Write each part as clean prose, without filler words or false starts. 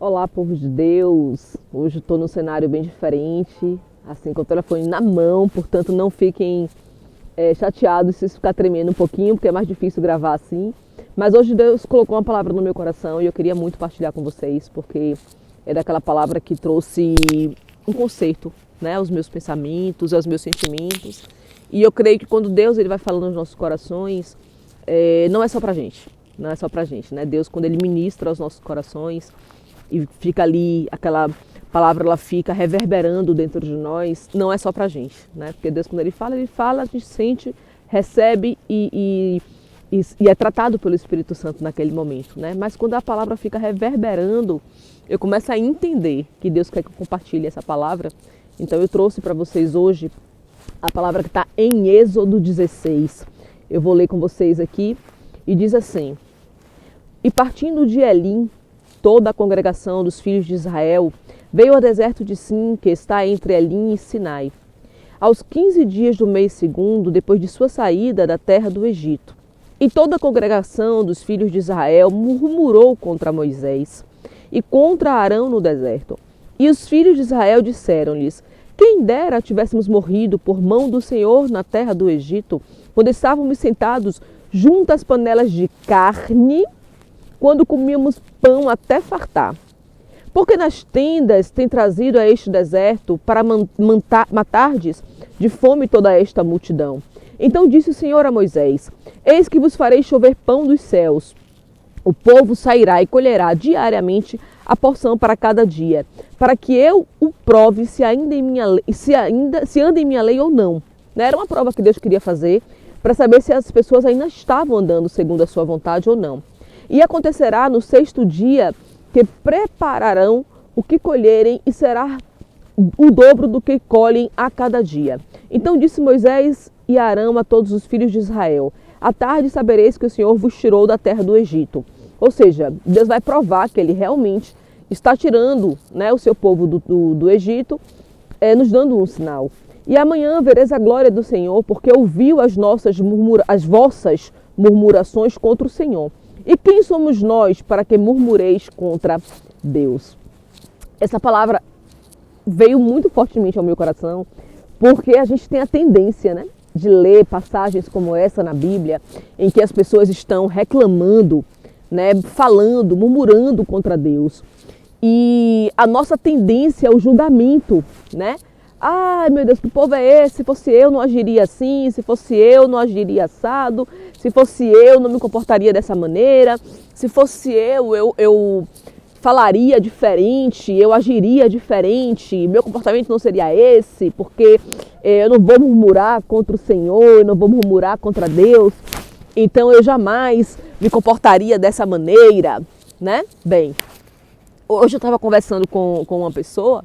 Olá, povo de Deus! Hoje estou num cenário bem diferente, assim, com o telefone na mão, portanto não fiquem chateados se isso ficar tremendo um pouquinho, porque é mais difícil gravar assim. Mas hoje Deus colocou uma palavra no meu coração e eu queria muito partilhar com vocês, porque é daquela palavra que trouxe um conserto, né, aos meus pensamentos, aos meus sentimentos. E eu creio que quando Deus ele vai falando nos nossos corações, não é só pra gente, não é só pra gente, né? Deus, quando ele ministra aos nossos corações, e fica ali, aquela palavra ela fica reverberando dentro de nós, não é só pra gente, né? Porque Deus, quando ele fala, a gente sente, recebe e é tratado pelo Espírito Santo naquele momento, né? Mas quando a palavra fica reverberando, eu começo a entender que Deus quer que eu compartilhe essa palavra. Então eu trouxe para vocês hoje a palavra que está em Êxodo 16. Eu vou ler com vocês aqui e diz assim: E partindo de Elim, toda a congregação dos filhos de Israel veio ao deserto de Sim, que está entre Elim e Sinai, aos 15 dias do mês segundo, depois de sua saída da terra do Egito. E toda a congregação dos filhos de Israel murmurou contra Moisés e contra Arão no deserto. E os filhos de Israel disseram-lhes: Quem dera tivéssemos morrido por mão do Senhor na terra do Egito, quando estávamos sentados junto às panelas de carne, quando comíamos pão até fartar. Porque nas tendas tem trazido a este deserto para matardes de fome toda esta multidão. Então disse o Senhor a Moisés: Eis que vos farei chover pão dos céus. O povo sairá e colherá diariamente a porção para cada dia, para que eu o prove se ainda em minha lei, se anda em minha lei ou não. Era uma prova que Deus queria fazer para saber se as pessoas ainda estavam andando segundo a sua vontade ou não. E acontecerá no sexto dia que prepararão o que colherem e será o dobro do que colhem a cada dia. Então disse Moisés e Arão a todos os filhos de Israel: À tarde sabereis que o Senhor vos tirou da terra do Egito. Ou seja, Deus vai provar que ele realmente está tirando, né, o seu povo do Egito, nos dando um sinal. E amanhã vereis a glória do Senhor, porque ouviu as vossas murmurações contra o Senhor. E quem somos nós para que murmureis contra Deus? Essa palavra veio muito fortemente ao meu coração, porque a gente tem a tendência, né, de ler passagens como essa na Bíblia, em que as pessoas estão reclamando, né, falando, murmurando contra Deus. E a nossa tendência é o julgamento, né? Ai, meu Deus, que povo é esse? Se fosse eu, não agiria assim. Se fosse eu, não agiria assado. Se fosse eu, não me comportaria dessa maneira. Se fosse eu falaria diferente, eu agiria diferente. Meu comportamento não seria esse, porque eu não vou murmurar contra o Senhor, eu não vou murmurar contra Deus. Então eu jamais me comportaria dessa maneira, né? Bem, hoje eu estava conversando com uma pessoa,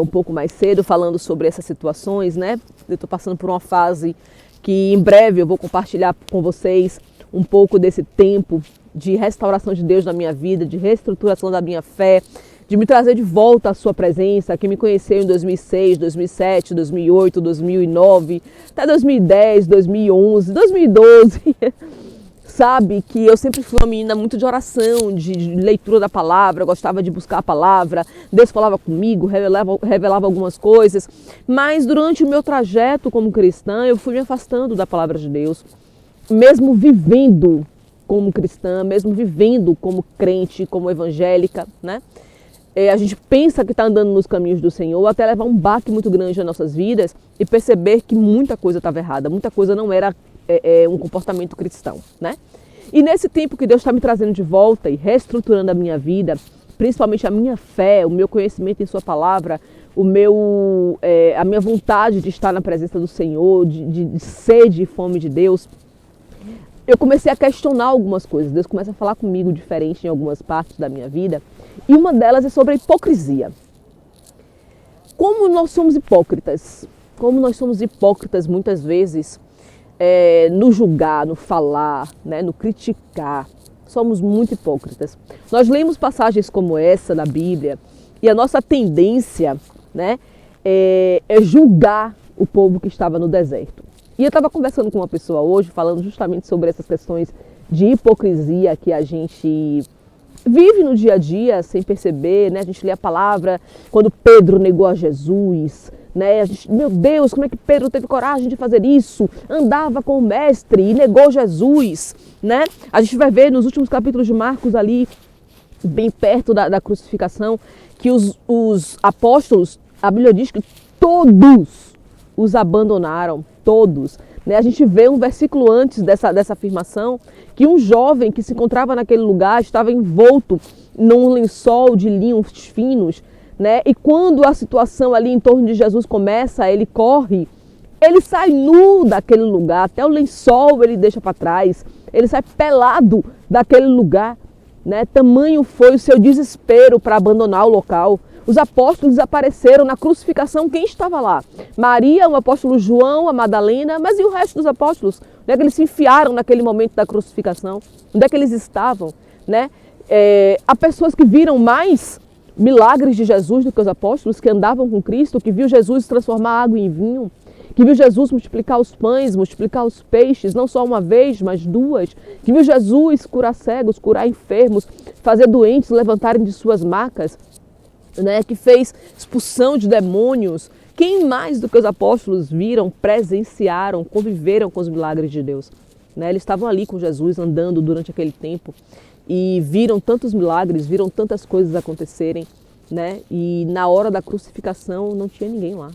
um pouco mais cedo, falando sobre essas situações, né? Eu estou passando por uma fase que em breve eu vou compartilhar com vocês um pouco desse tempo de restauração de Deus na minha vida, de reestruturação da minha fé, de me trazer de volta à sua presença, que me conheceu em 2006, 2007, 2008, 2009, até 2010, 2011, 2012. Sabe que eu sempre fui uma menina muito de oração, de leitura da palavra, eu gostava de buscar a palavra, Deus falava comigo, revelava algumas coisas, mas durante o meu trajeto como cristã, eu fui me afastando da palavra de Deus, mesmo vivendo como cristã, mesmo vivendo como crente, como evangélica, né? A gente pensa que está andando nos caminhos do Senhor, até levar um baque muito grande nas nossas vidas e perceber que muita coisa estava errada, muita coisa não era um comportamento cristão, né? E nesse tempo que Deus está me trazendo de volta e reestruturando a minha vida, principalmente a minha fé, o meu conhecimento em sua palavra, a minha vontade de estar na presença do Senhor, de sede e fome de Deus, eu comecei a questionar algumas coisas. Deus começa a falar comigo diferente em algumas partes da minha vida. E uma delas é sobre a hipocrisia. Como nós somos hipócritas? Como nós somos hipócritas muitas vezes no julgar, no falar, né, no criticar. Somos muito hipócritas. Nós lemos passagens como essa na Bíblia e a nossa tendência, né, é julgar o povo que estava no deserto. E eu estava conversando com uma pessoa hoje, falando justamente sobre essas questões de hipocrisia que a gente vive no dia a dia sem perceber, né? A gente lê a palavra quando Pedro negou a Jesus, né? A gente, meu Deus, como é que Pedro teve coragem de fazer isso? Andava com o mestre e negou Jesus, né? A gente vai ver nos últimos capítulos de Marcos ali, bem perto da crucificação, que os apóstolos, a Bíblia diz que todos os abandonaram, todos. Né? A gente vê um versículo antes dessa afirmação, que um jovem que se encontrava naquele lugar estava envolto num lençol de linhos finos, né? E quando a situação ali em torno de Jesus começa, ele corre, ele sai nu daquele lugar, até o lençol ele deixa para trás, ele sai pelado daquele lugar, né? Tamanho foi o seu desespero para abandonar o local. Os apóstolos desapareceram na crucificação. Quem estava lá? Maria, o apóstolo João, a Madalena, mas e o resto dos apóstolos? Onde é que eles se enfiaram naquele momento da crucificação? Onde é que eles estavam? Né? Há pessoas que viram mais milagres de Jesus do que os apóstolos, que andavam com Cristo, que viu Jesus transformar água em vinho, que viu Jesus multiplicar os pães, multiplicar os peixes, não só uma vez, mas duas, que viu Jesus curar cegos, curar enfermos, fazer doentes levantarem de suas macas, né, que fez expulsão de demônios. Quem mais do que os apóstolos viram, presenciaram, conviveram com os milagres de Deus? Né? Eles estavam ali com Jesus, andando durante aquele tempo e viram tantos milagres, viram tantas coisas acontecerem, né? E na hora da crucificação não tinha ninguém lá.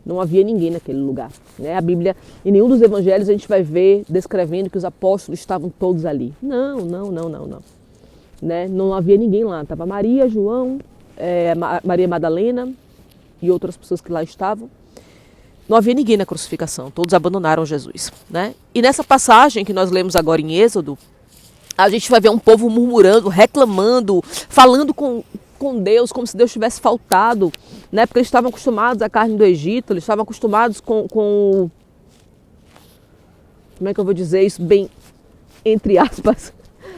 Não havia ninguém naquele lugar. Né? A Bíblia, em nenhum dos evangelhos a gente vai ver descrevendo que os apóstolos estavam todos ali. Não. Né? Não havia ninguém lá. Estava Maria, João, Maria Madalena e outras pessoas que lá estavam. Não havia ninguém na crucificação, todos abandonaram Jesus, né? E nessa passagem que nós lemos agora em Êxodo, a gente vai ver um povo murmurando, reclamando, falando com Deus como se Deus tivesse faltado, né? Porque eles estavam acostumados à carne do Egito, eles estavam acostumados com como é que eu vou dizer isso bem entre aspas,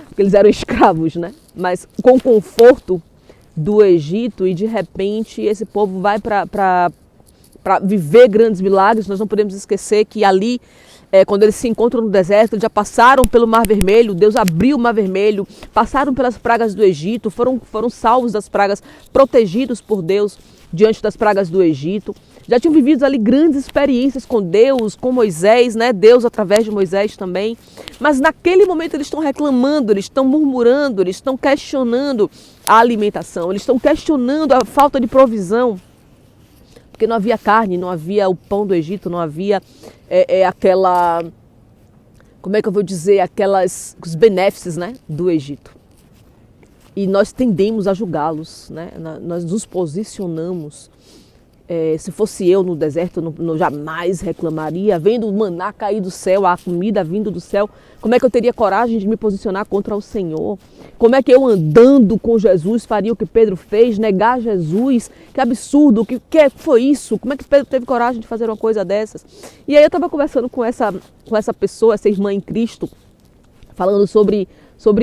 porque eles eram escravos, né? Mas com o conforto do Egito, e de repente esse povo vai para viver grandes milagres. Nós não podemos esquecer que ali, quando eles se encontram no deserto, eles já passaram pelo Mar Vermelho, Deus abriu o Mar Vermelho, passaram pelas pragas do Egito, foram salvos das pragas, protegidos por Deus diante das pragas do Egito. Já tinham vivido ali grandes experiências com Deus, com Moisés, né? Deus através de Moisés também. Mas naquele momento eles estão reclamando, eles estão murmurando, eles estão questionando a alimentação, eles estão questionando a falta de provisão. Porque não havia carne, não havia o pão do Egito, não havia aquela, como é que eu vou dizer, os benefícios, né, do Egito. E nós tendemos a julgá-los, né? Nós nos posicionamos. Se fosse eu no deserto, eu jamais reclamaria. Vendo o maná cair do céu, a comida vindo do céu, como é que eu teria coragem de me posicionar contra o Senhor? Como é que eu, andando com Jesus, faria o que Pedro fez, negar Jesus? Que absurdo, o que foi isso? Como é que Pedro teve coragem de fazer uma coisa dessas? E aí eu estava conversando com essa pessoa, essa irmã em Cristo, falando sobre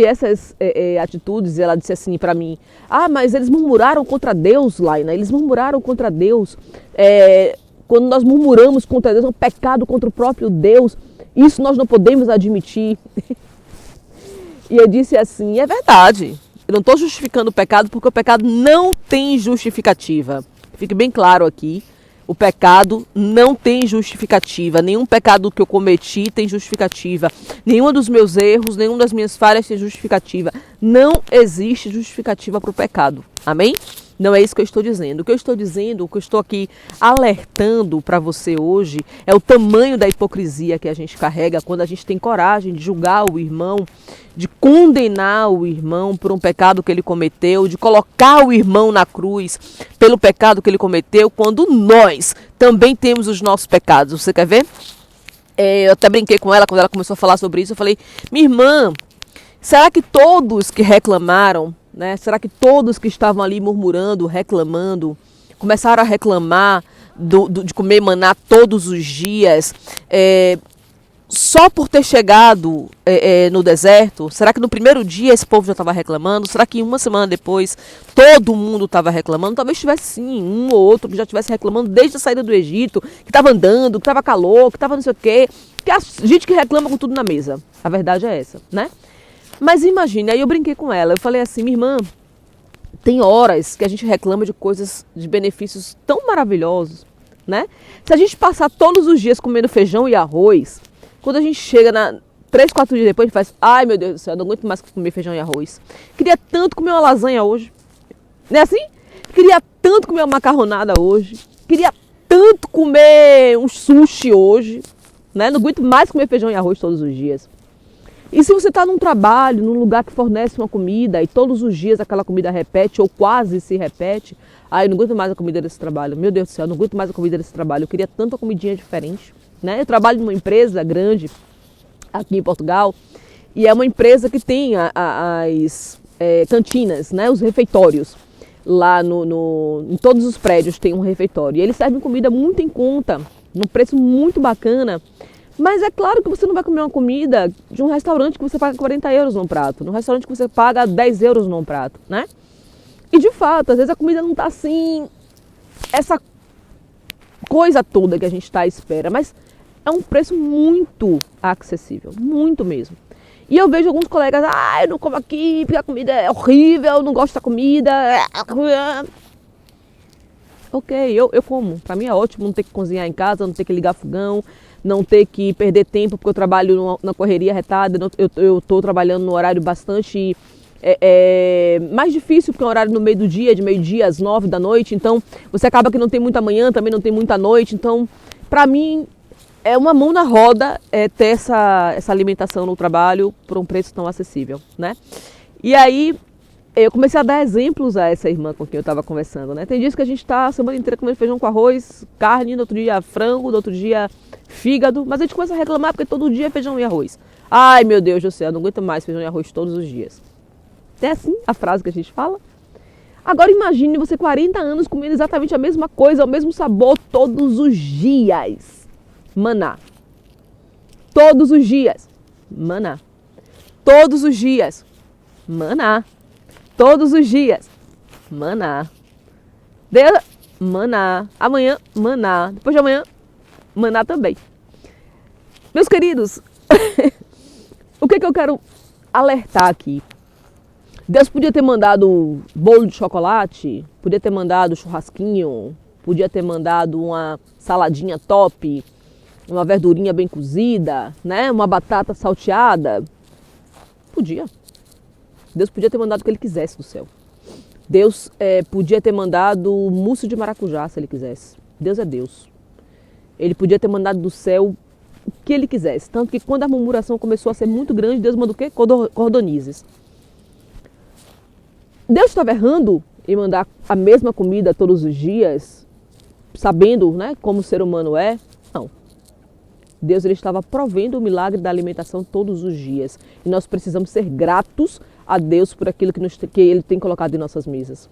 essas atitudes. Ela disse assim para mim: mas eles murmuraram contra Deus, Laina, eles murmuraram contra Deus. Quando nós murmuramos contra Deus, é um pecado contra o próprio Deus. Isso nós não podemos admitir. E eu disse assim: é verdade, eu não estou justificando o pecado, porque o pecado não tem justificativa. Fique bem claro aqui. O pecado não tem justificativa. Nenhum pecado que eu cometi tem justificativa. Nenhum dos meus erros, nenhuma das minhas falhas tem justificativa. Não existe justificativa para o pecado. Amém? Não é isso que eu estou dizendo. O que eu estou dizendo, o que eu estou aqui alertando para você hoje, é o tamanho da hipocrisia que a gente carrega quando a gente tem coragem de julgar o irmão, de condenar o irmão por um pecado que ele cometeu, de colocar o irmão na cruz pelo pecado que ele cometeu, quando nós também temos os nossos pecados. Você quer ver? Eu até brinquei com ela quando ela começou a falar sobre isso. Eu falei: minha irmã, será que todos que reclamaram, né? Será que todos que estavam ali murmurando, reclamando, começaram a reclamar de comer maná todos os dias, só por ter chegado no deserto? Será que no primeiro dia esse povo já estava reclamando? Será que uma semana depois todo mundo estava reclamando? Talvez tivesse sim, um ou outro que já estivesse reclamando desde a saída do Egito, que estava andando, que estava calor, que estava não sei o quê. Que a gente que reclama com tudo na mesa. A verdade é essa, né? Mas imagine, aí eu brinquei com ela, eu falei assim, minha irmã, tem horas que a gente reclama de coisas, de benefícios tão maravilhosos, né? Se a gente passar todos os dias comendo feijão e arroz, quando a gente chega 3, 4 dias depois, a gente faz, ai meu Deus do céu, eu não aguento mais comer feijão e arroz. Queria tanto comer uma lasanha hoje. Não é assim? Queria tanto comer uma macarronada hoje. Queria tanto comer um sushi hoje. Né? Não aguento mais comer feijão e arroz todos os dias. E se você está num trabalho, num lugar que fornece uma comida e todos os dias aquela comida repete ou quase se repete, eu não aguento mais a comida desse trabalho. Meu Deus do céu, eu não aguento mais a comida desse trabalho. Eu queria tanto uma comidinha diferente. Né? Eu trabalho numa empresa grande aqui em Portugal e é uma empresa que tem as cantinas, né? Os refeitórios. Lá em todos os prédios tem um refeitório. E eles servem comida muito em conta, num preço muito bacana. Mas é claro que você não vai comer uma comida de um restaurante que você paga 40 euros num prato, num restaurante que você paga 10 euros num prato, né? E de fato, às vezes a comida não está assim, essa coisa toda que a gente está à espera, mas é um preço muito acessível, muito mesmo. E eu vejo alguns colegas, eu não como aqui porque a comida é horrível, eu não gosto da comida. Ok, eu como. Para mim é ótimo não ter que cozinhar em casa, não ter que ligar fogão, não ter que perder tempo porque eu trabalho na correria retada, eu estou trabalhando no horário bastante mais difícil, porque é um horário no meio do dia, de meio-dia às 9 da noite, então você acaba que não tem muita manhã, também não tem muita noite, então para mim é uma mão na roda ter essa alimentação no trabalho por um preço tão acessível, né? E aí eu comecei a dar exemplos a essa irmã com quem eu estava conversando, né? Tem dias que a gente está a semana inteira comendo feijão com arroz, carne, no outro dia frango, no outro dia fígado, mas a gente começa a reclamar porque todo dia é feijão e arroz. Ai meu Deus do céu, eu não aguento mais feijão e arroz todos os dias. É assim a frase que a gente fala? Agora imagine você 40 anos comendo exatamente a mesma coisa, o mesmo sabor todos os dias. Maná. Todos os dias. Maná. Todos os dias. Maná. Todos os dias. Maná. Maná. Amanhã, maná. Depois de amanhã, maná também. Meus queridos, o que eu quero alertar aqui? Deus podia ter mandado bolo de chocolate, podia ter mandado churrasquinho, podia ter mandado uma saladinha top, uma verdurinha bem cozida, né? Uma batata salteada. Podia. Deus podia ter mandado o que ele quisesse do céu. Deus podia ter mandado mousse de maracujá, se ele quisesse. Deus é Deus. Ele podia ter mandado do céu o que ele quisesse. Tanto que quando a murmuração começou a ser muito grande, Deus mandou o quê? Cordonizes. Deus estava errando em mandar a mesma comida todos os dias, sabendo, né, como o ser humano é? Não. Deus ele estava provendo o milagre da alimentação todos os dias. E nós precisamos ser gratos a Deus por aquilo que Ele tem colocado em nossas mesas.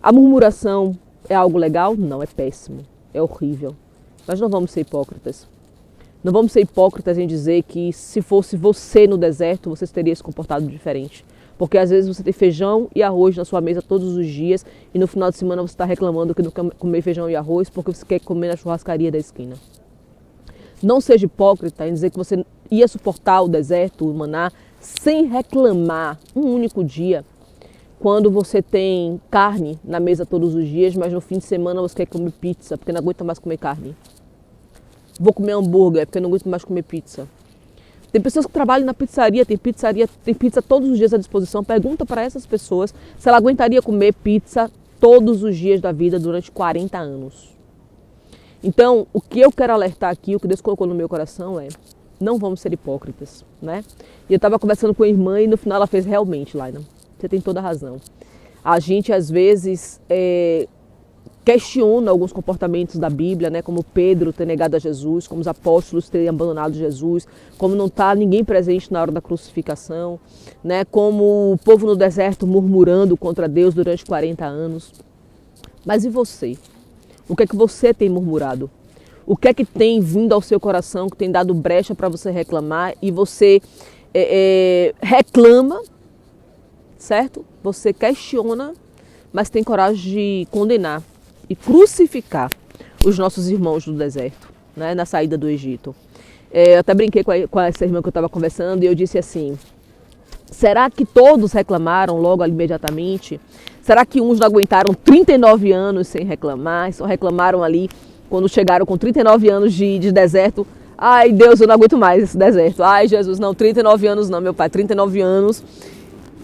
A murmuração é algo legal? Não, é péssimo. É horrível. Mas não vamos ser hipócritas. Não vamos ser hipócritas em dizer que se fosse você no deserto, você teria se comportado diferente. Porque às vezes você tem feijão e arroz na sua mesa todos os dias e no final de semana você está reclamando que não quer comer feijão e arroz porque você quer comer na churrascaria da esquina. Não seja hipócrita em dizer que você ia suportar o deserto, o maná, sem reclamar um único dia, quando você tem carne na mesa todos os dias, mas no fim de semana você quer comer pizza porque não aguenta mais comer carne. Vou comer hambúrguer porque não aguento mais comer pizza. Tem pessoas que trabalham na pizzaria, tem pizza todos os dias à disposição. Pergunta para essas pessoas se ela aguentaria comer pizza todos os dias da vida durante 40 anos. Então, o que eu quero alertar aqui, o que Deus colocou no meu coração é, não vamos ser hipócritas, né? E eu estava conversando com a irmã e no final ela fez realmente, Laina, você tem toda a razão. A gente às vezes questiona alguns comportamentos da Bíblia, né? Como Pedro ter negado a Jesus, como os apóstolos terem abandonado Jesus, como não está ninguém presente na hora da crucificação, né? Como o povo no deserto murmurando contra Deus durante 40 anos. Mas e você? O que é que você tem murmurado? O que é que tem vindo ao seu coração, que tem dado brecha para você reclamar e você reclama, certo? Você questiona, mas tem coragem de condenar e crucificar os nossos irmãos do deserto, né, na saída do Egito. Eu até brinquei com essa irmã que eu estava conversando e eu disse assim, Será que todos reclamaram logo imediatamente? Será que uns não aguentaram 39 anos sem reclamar? Só reclamaram ali quando chegaram com 39 anos de deserto. Ai, Deus, eu não aguento mais esse deserto. Ai, Jesus, não, 39 anos não, meu pai. 39 anos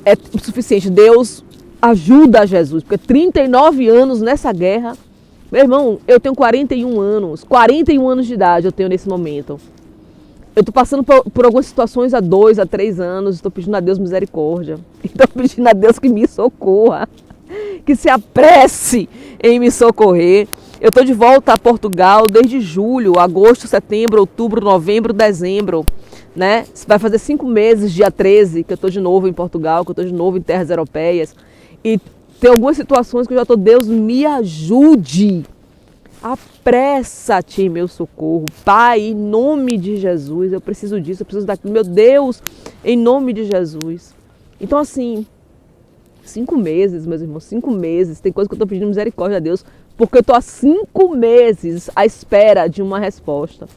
é o suficiente. Deus, ajuda Jesus, porque 39 anos nessa guerra. Meu irmão, eu tenho 41 anos. 41 anos de idade eu tenho nesse momento. Eu estou passando por algumas situações há 2, há 3 anos, estou pedindo a Deus misericórdia. Estou pedindo a Deus que me socorra, que se apresse em me socorrer. Eu estou de volta a Portugal desde julho, agosto, setembro, outubro, novembro, dezembro. Né? Vai fazer 5 meses, dia 13, que eu estou de novo em Portugal, que eu estou de novo em terras europeias. E tem algumas situações que eu já estou, Deus me ajude. Apressa-te, meu socorro. Pai, em nome de Jesus, eu preciso disso, eu preciso daquilo. Meu Deus, em nome de Jesus. Então, assim, 5 meses, meus irmãos, 5 meses. Tem coisa que eu estou pedindo misericórdia a Deus, porque eu estou há 5 meses à espera de uma resposta.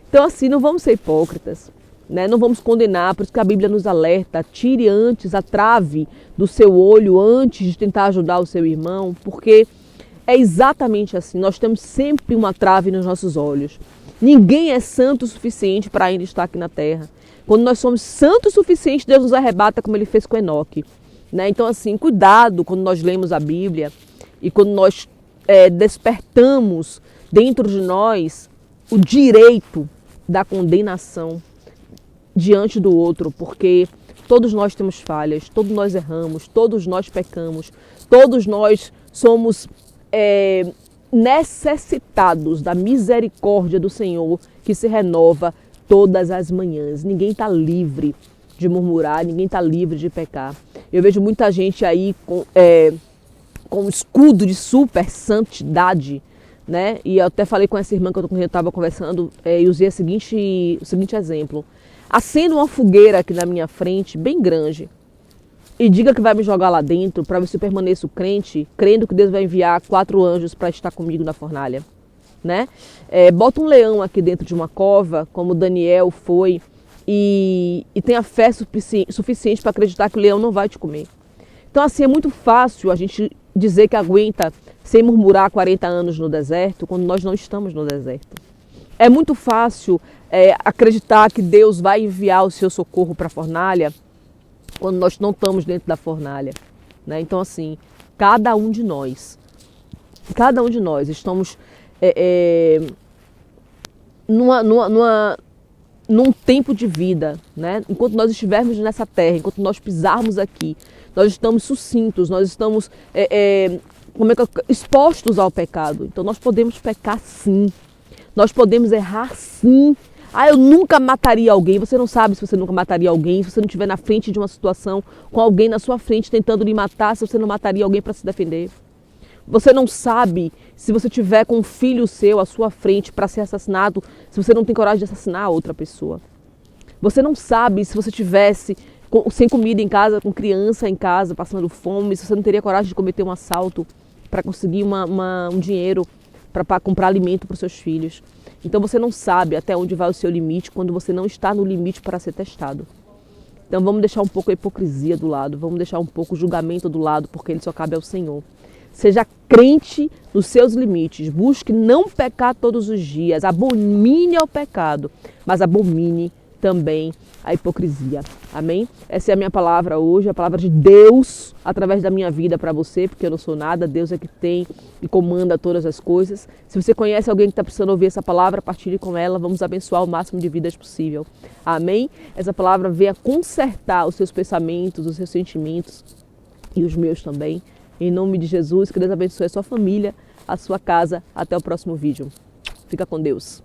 Então, assim, não vamos ser hipócritas, né? Não vamos condenar, por isso que a Bíblia nos alerta. Tire antes a trave do seu olho antes de tentar ajudar o seu irmão, porque é exatamente assim, nós temos sempre uma trave nos nossos olhos. Ninguém é santo o suficiente para ainda estar aqui na terra. Quando nós somos santos o suficiente, Deus nos arrebata como Ele fez com Enoque. Né? Então, assim, cuidado quando nós lemos a Bíblia e quando nós despertamos dentro de nós o direito da condenação diante do outro, porque todos nós temos falhas, todos nós erramos, todos nós pecamos, todos nós somos necessitados da misericórdia do Senhor que se renova todas as manhãs. Ninguém está livre de murmurar, ninguém está livre de pecar. Eu vejo muita gente aí com um escudo de super santidade, né? E eu até falei com essa irmã que eu estava conversando e usei o seguinte exemplo. Acenda uma fogueira aqui na minha frente, bem grande, e diga que vai me jogar lá dentro para ver se eu permaneço crente, crendo que Deus vai enviar 4 anjos para estar comigo na fornalha. Né? Bota um leão aqui dentro de uma cova, como Daniel foi, e tenha fé suficiente para acreditar que o leão não vai te comer. Então, assim, é muito fácil a gente dizer que aguenta sem murmurar 40 anos no deserto, quando nós não estamos no deserto. É muito fácil acreditar que Deus vai enviar o seu socorro para a fornalha, quando nós não estamos dentro da fornalha. Né? Então, assim, cada um de nós estamos num tempo de vida, né? Enquanto nós estivermos nessa terra, enquanto nós pisarmos aqui, nós estamos sucintos, nós estamos expostos ao pecado. Então, nós podemos pecar sim, nós podemos errar sim. Ah, eu nunca mataria alguém. Você não sabe se você nunca mataria alguém, se você não estiver na frente de uma situação com alguém na sua frente tentando lhe matar, se você não mataria alguém para se defender. Você não sabe se você tiver com um filho seu à sua frente para ser assassinado, se você não tem coragem de assassinar a outra pessoa. Você não sabe se você tivesse sem comida em casa, com criança em casa, passando fome, se você não teria coragem de cometer um assalto para conseguir um dinheiro para comprar alimento para os seus filhos. Então você não sabe até onde vai o seu limite quando você não está no limite para ser testado. Então vamos deixar um pouco a hipocrisia do lado, vamos deixar um pouco o julgamento do lado, porque ele só cabe ao Senhor. Seja crente nos seus limites, busque não pecar todos os dias, abomine ao pecado, mas abomine também a hipocrisia. Amém? Essa é a minha palavra hoje, a palavra de Deus através da minha vida para você, porque eu não sou nada, Deus é que tem e comanda todas as coisas. Se você conhece alguém que está precisando ouvir essa palavra, partilhe com ela, vamos abençoar o máximo de vidas possível. Amém? Essa palavra venha consertar os seus pensamentos, os seus sentimentos e os meus também. Em nome de Jesus, que Deus abençoe a sua família, a sua casa. Até o próximo vídeo. Fica com Deus.